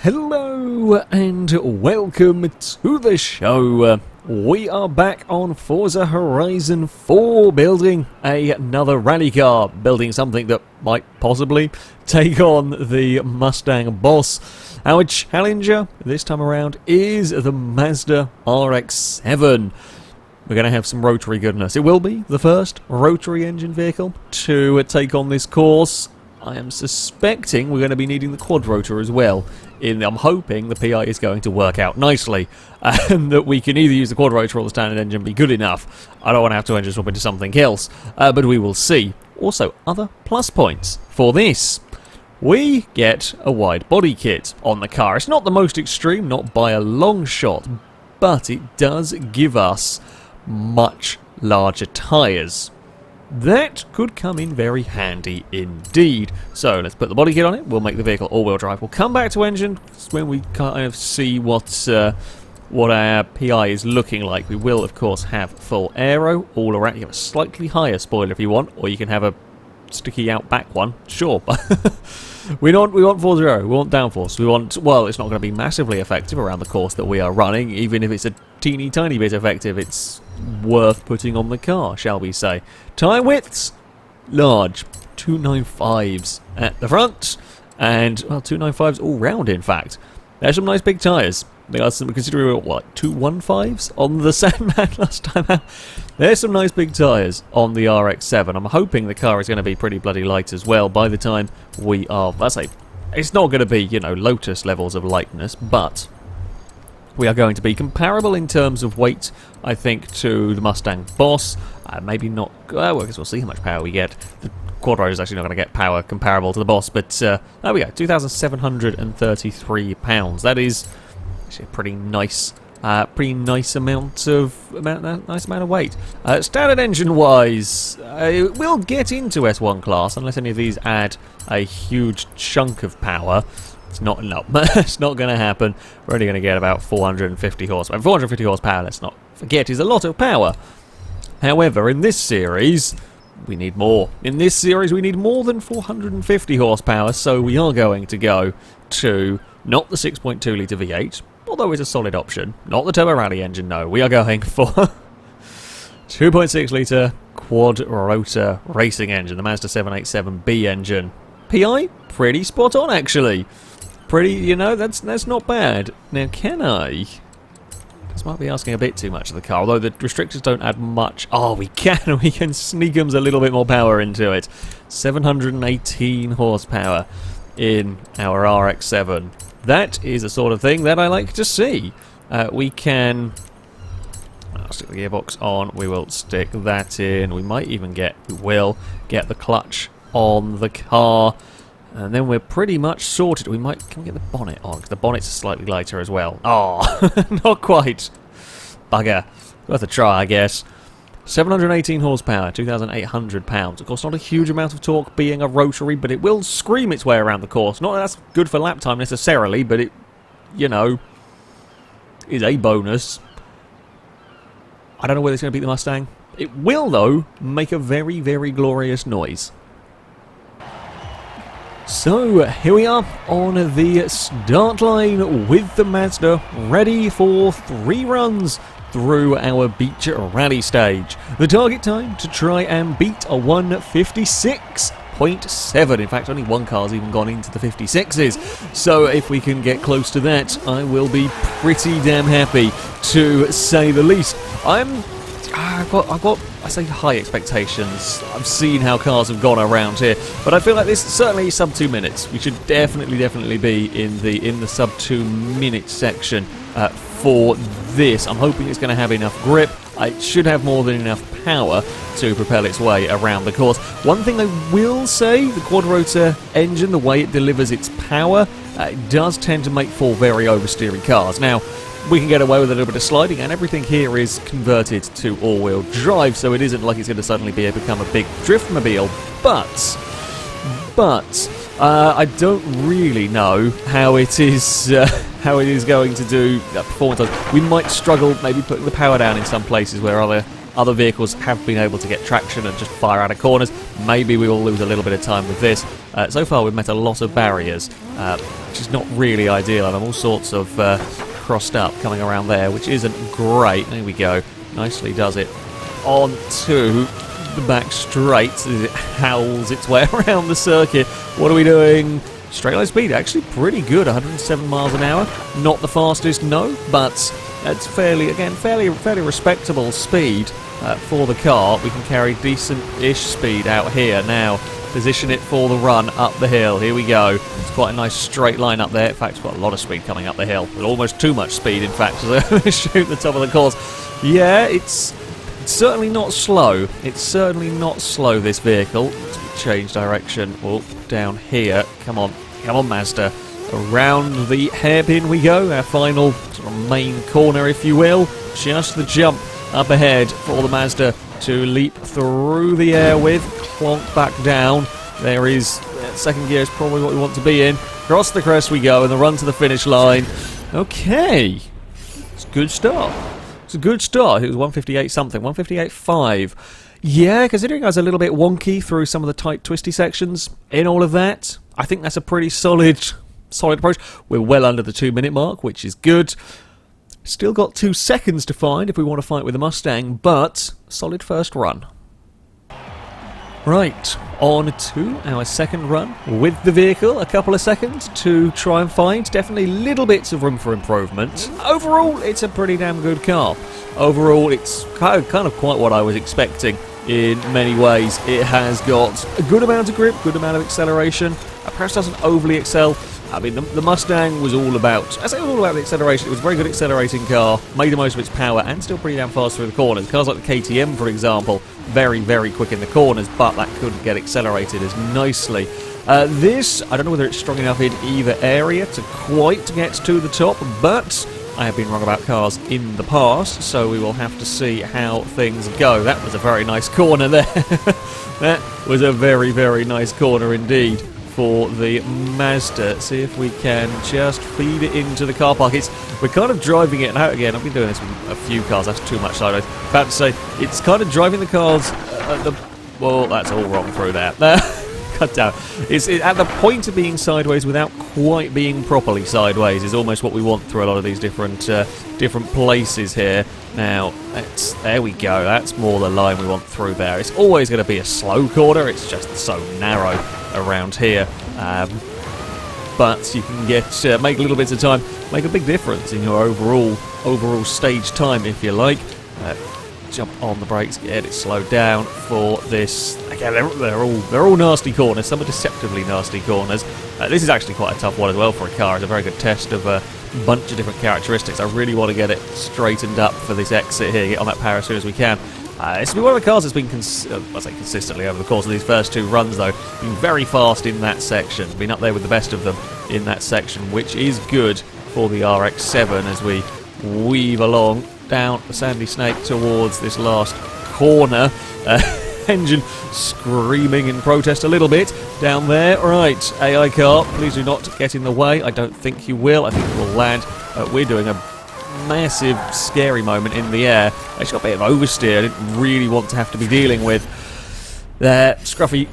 Hello and welcome to the show. We are back on Forza Horizon 4 building another rally car, building something that might possibly take on the Mustang boss. Our challenger this time around is the Mazda Rx-7. We're going to have some rotary goodness. It will be the first rotary engine vehicle to take on this course. I am suspecting we're going to be needing the quad rotor as well. I'm hoping the PI is going to work out nicely and that we can either use the quad rotor or the standard engine be good enough. I don't want to have to engine swap into something else, but we will see. Also, other plus points for this. We get a wide body kit on the car. It's not the most extreme, not by a long shot, but it does give us much larger tyres. That could come in very handy indeed. So let's put the body kit on it. We'll make the vehicle all-wheel drive. We'll come back to engine when we kind of see what our PI is looking like. We will, of course, have full aero all around. You have a slightly higher spoiler if you want, or you can have a sticky out back one. Sure, but we want full zero. We want downforce. We want, well, it's not going to be massively effective around the course that we are running. Even if it's a teeny tiny bit effective, it's worth putting on the car, shall we say. Tyre widths, large, 295s at the front, and, well, 295s all round, in fact. There's some nice big tyres. They are some, considering what, 215s on the Sandman last time out. There's some nice big tyres on the RX-7. I'm hoping the car is going to be pretty bloody light as well by the time we are, let's say, it's not going to be, you know, Lotus levels of lightness, but we are going to be comparable in terms of weight, I think, to the Mustang Boss. Maybe not, well, I guess we'll see how much power we get. The quad rotor is actually not going to get power comparable to the Boss, but there we go, 2,733 pounds. That is actually a pretty nice amount of weight. Standard engine wise, we'll get into S1 class unless any of these add a huge chunk of power. It's not going to happen. We're only going to get about 450 horsepower. 450 horsepower, let's not forget, is a lot of power. However, in this series, we need more. In this series, we need more than 450 horsepower, so we are going to go to not the 6.2 litre V8, although it's a solid option. Not the Turbo Rally engine, no. We are going for 2.6 litre quad rotor racing engine, the Mazda 787B engine. PI, pretty spot on, actually. Pretty, you know, that's not bad. Now, can I? This might be asking a bit too much of the car, although the restrictors don't add much. Oh, we can sneak them a little bit more power into it. 718 horsepower in our RX-7. That is the sort of thing that I like to see. We can, I'll stick the gearbox on, we will stick that in, we will get the clutch on the car, and then we're pretty much sorted. Can we get the bonnet on? Because the bonnet's slightly lighter as well. Oh, not quite. Bugger. Worth a try, I guess. 718 horsepower, 2,800 pounds. Of course, not a huge amount of torque being a rotary, but it will scream its way around the course. Not that that's good for lap time necessarily, but it, you know, is a bonus. I don't know whether it's going to beat the Mustang. It will, though, make a very, very glorious noise. So, here we are on the start line with the Mazda, ready for 3 runs through our beach rally stage. The target time to try and beat a 1:56.7. In fact, only one car's even gone into the 56s. So if we can get close to that, I will be pretty damn happy, to say the least. I've got, I say, high expectations. I've seen how cars have gone around here, but I feel like this is certainly sub 2 minutes. We should definitely be in the sub 2 minute section for this. I'm hoping it's going to have enough grip. It should have more than enough power to propel its way around the course. One thing I will say, the quad rotor engine, the way it delivers its power, it does tend to make for very oversteery cars. Now, we can get away with a little bit of sliding, and everything here is converted to all-wheel drive, so it isn't like it's going to suddenly become a big driftmobile. But I don't really know how it is going to do performance. We might struggle maybe putting the power down in some places where other Other vehicles have been able to get traction and just fire out of corners. Maybe we will lose a little bit of time with this. So far we've met a lot of barriers, which is not really ideal, and I'm all sorts of crossed up coming around there, which isn't great. There we go. Nicely does it. On to the back straight as it howls its way around the circuit. What are we doing? Straight line speed, actually pretty good, 107 miles an hour. Not the fastest, no, but it's fairly respectable speed for the car. We can carry decent-ish speed out here. Now, position it for the run up the hill. Here we go. It's quite a nice straight line up there. In fact, it's got a lot of speed coming up the hill. Almost too much speed, in fact, as I shoot the top of the course. Yeah, it's certainly not slow. It's certainly not slow, this vehicle. Let's change direction. Oh, down here. Come on, Mazda. Around the hairpin we go. Our final sort of main corner, if you will. Just the jump up ahead for the Mazda to leap through the air with. Clonk back down. There is second gear is probably what we want to be in. Across the crest we go, and the run to the finish line. Okay, it's a good start. It's a good start. It was 158 something, 158.5. Yeah, considering I was a little bit wonky through some of the tight, twisty sections in all of that, I think that's a pretty solid approach. We're well under the 2-minute mark, which is good. Still got 2 seconds to find if we want to fight with the Mustang, but solid first run. Right, on to our second run with the vehicle. A couple of seconds to try and find definitely little bits of room for improvement. Overall, it's a pretty damn good car. Overall, it's kind of quite what I was expecting in many ways. It has got a good amount of grip, good amount of acceleration. Perhaps doesn't overly excel. I mean, the Mustang was all about... I say it was all about the acceleration. It was a very good accelerating car, made the most of its power, and still pretty damn fast through the corners. Cars like the KTM, for example, very, very quick in the corners, but that couldn't get accelerated as nicely. This, I don't know whether it's strong enough in either area to quite get to the top, but I have been wrong about cars in the past, so we will have to see how things go. That was a very nice corner there. That was a very, very nice corner indeed for the Mazda. See if we can just feed it into the car park. We're kind of driving it out again. I've been doing this with a few cars. That's too much sideways. About to say, it's kind of driving the cars at the... Well, that's all wrong through there. Cut down. It's at the point of being sideways without quite being properly sideways is almost what we want through a lot of these different places here. Now, there we go. That's more the line we want through there. It's always going to be a slow corner. It's just so narrow around here. But you can make little bits of time, make a big difference in your overall stage time, if you like. Jump on the brakes, get it slowed down for this. Again, they're all nasty corners. Some are deceptively nasty corners. This is actually quite a tough one as well for a car. It's a very good test of a bunch of different characteristics. I really want to get it straightened up for this exit here. Get on that power as soon as we can. This will be one of the cars that's been consistently over the course of these first 2 runs, though. Been very fast in that section. Been up there with the best of them in that section, which is good for the RX-7 as we weave along down the Sandy Snake towards this last corner. Engine screaming in protest a little bit down there. Right, AI car, please do not get in the way. I don't think you will. I think it will land. We're doing a massive, scary moment in the air. It's got a bit of oversteer. I didn't really want to have to be dealing with that scruffy.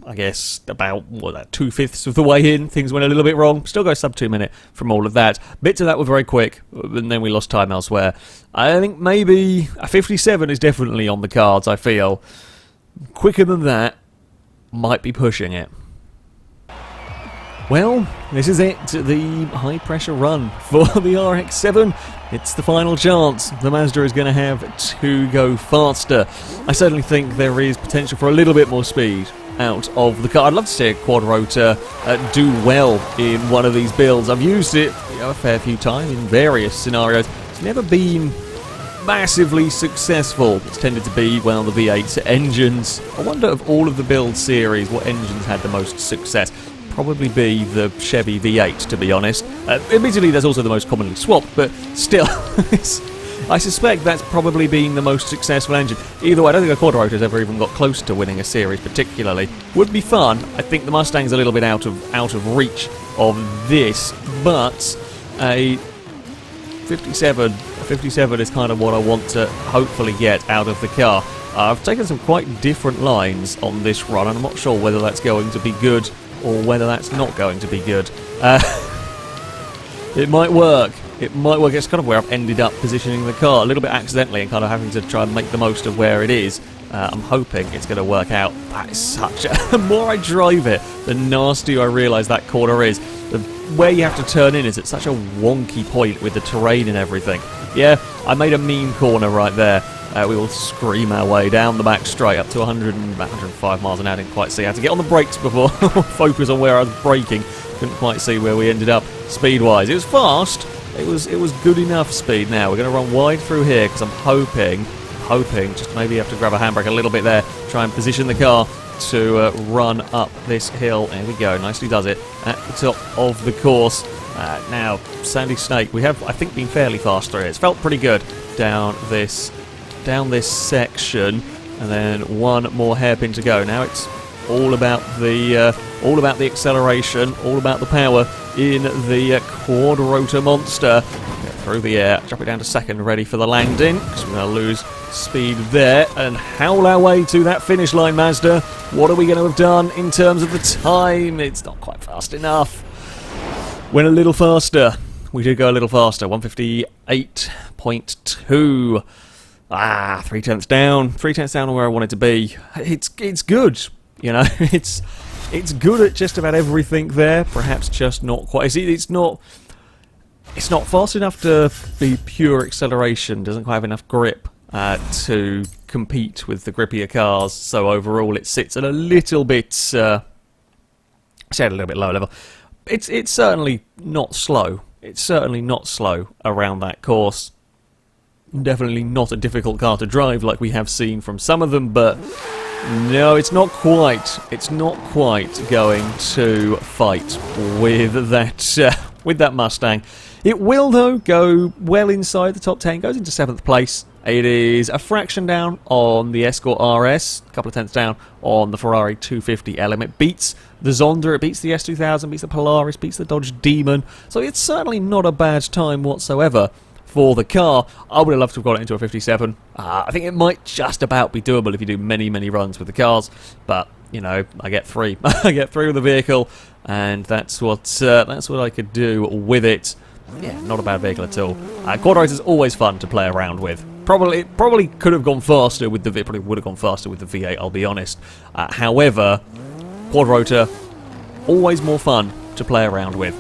I guess about 2/5 of the way in, things went a little bit wrong. Still go sub 2 minute from all of that. Bits of that were very quick, and then we lost time elsewhere. I think maybe a 57 is definitely on the cards. I feel quicker than that might be pushing it. Well, this is it, the high-pressure run for the RX-7. It's the final chance. The Mazda is going to have to go faster. I certainly think there is potential for a little bit more speed out of the car. I'd love to see a quad rotor do well in one of these builds. I've used it a fair few times in various scenarios. It's never been massively successful. It's tended to be, well, the V8 engines. I wonder of all of the build series, what engines had the most success? Probably be the Chevy V8, to be honest. Admittedly, that's also the most commonly swapped, but still, I suspect that's probably been the most successful engine. Either way, I don't think a quad rotor's ever even got close to winning a series, particularly. Would be fun. I think the Mustang's a little bit out of reach of this, but a 57, 57 is kind of what I want to hopefully get out of the car. I've taken some quite different lines on this run, and I'm not sure whether that's going to be good or whether that's not going to be good. It might work. It might work. It's kind of where I've ended up positioning the car, a little bit accidentally, and kind of having to try and make the most of where it is. I'm hoping it's going to work out. That is such a... The more I drive it, the nastier I realise that corner is. Where you have to turn in is at such a wonky point with the terrain and everything. Yeah, I made a mean corner right there. We will scream our way down the back straight up to 105 miles an hour. Didn't quite see how to get on the brakes before focus on where I was braking. Couldn't quite see where we ended up speed-wise. It was fast. It was good enough speed. Now we're going to run wide through here because I'm hoping just maybe have to grab a handbrake a little bit there, try and position the car to run up this hill. There we go, nicely does it at the top of the course. Now Sandy Snake, we have I think been fairly fast through it. It's felt pretty good down this section, and then one more hairpin to go. Now it's all about the acceleration, all about the power in the quad rotor monster. Get through the air, drop it down to second, ready for the landing, because we're going to lose speed there, and howl our way to that finish line, Mazda. What are we going to have done in terms of the time? It's not quite fast enough. Went a little faster. We did go a little faster, 158.2. 3/10 down. 3/10 down on where I want it to be. It's good. You know, it's good at just about everything there. Perhaps just not quite. It's not fast enough to be pure acceleration. Doesn't quite have enough grip to compete with the grippier cars. So overall, it sits at a little bit. A little bit lower level. It's certainly not slow. It's certainly not slow around that course. Definitely not a difficult car to drive like we have seen from some of them, but no, it's not quite. It's not quite going to fight with that Mustang. It will, though, go well inside the top 10. Goes into 7th place. It is a fraction down on the Escort RS, a couple of tenths down on the Ferrari 250 LM. It beats the Zonda, it beats the S2000, beats the Polaris, beats the Dodge Demon. So it's certainly not a bad time whatsoever for the car. I would have loved to have got it into a 57. I think it might just about be doable if you do many, many runs with the cars. But, you know, I get 3. I get 3 with the vehicle, and that's what I could do with it. Yeah, not a bad vehicle at all. Quad Racer is always fun to play around with. Probably could have gone faster with the probably would have gone faster with the V8. I'll be honest. However, Quad Rotor always more fun to play around with.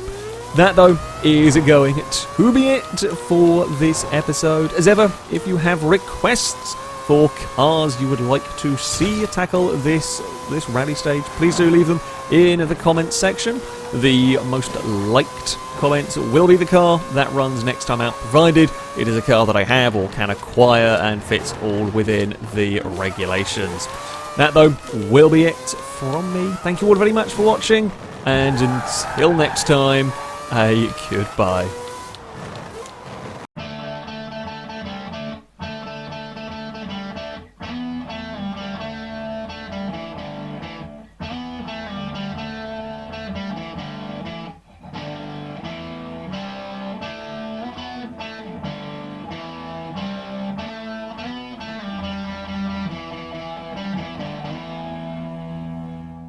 That, though, is going to be it for this episode. As ever, if you have requests for cars you would like to see tackle this rally stage, please do leave them in the comments section. The most liked comments will be the car that runs next time out, provided it is a car that I have or can acquire and fits all within the regulations. That, though, will be it from me. Thank you all very much for watching, and until next time, a goodbye.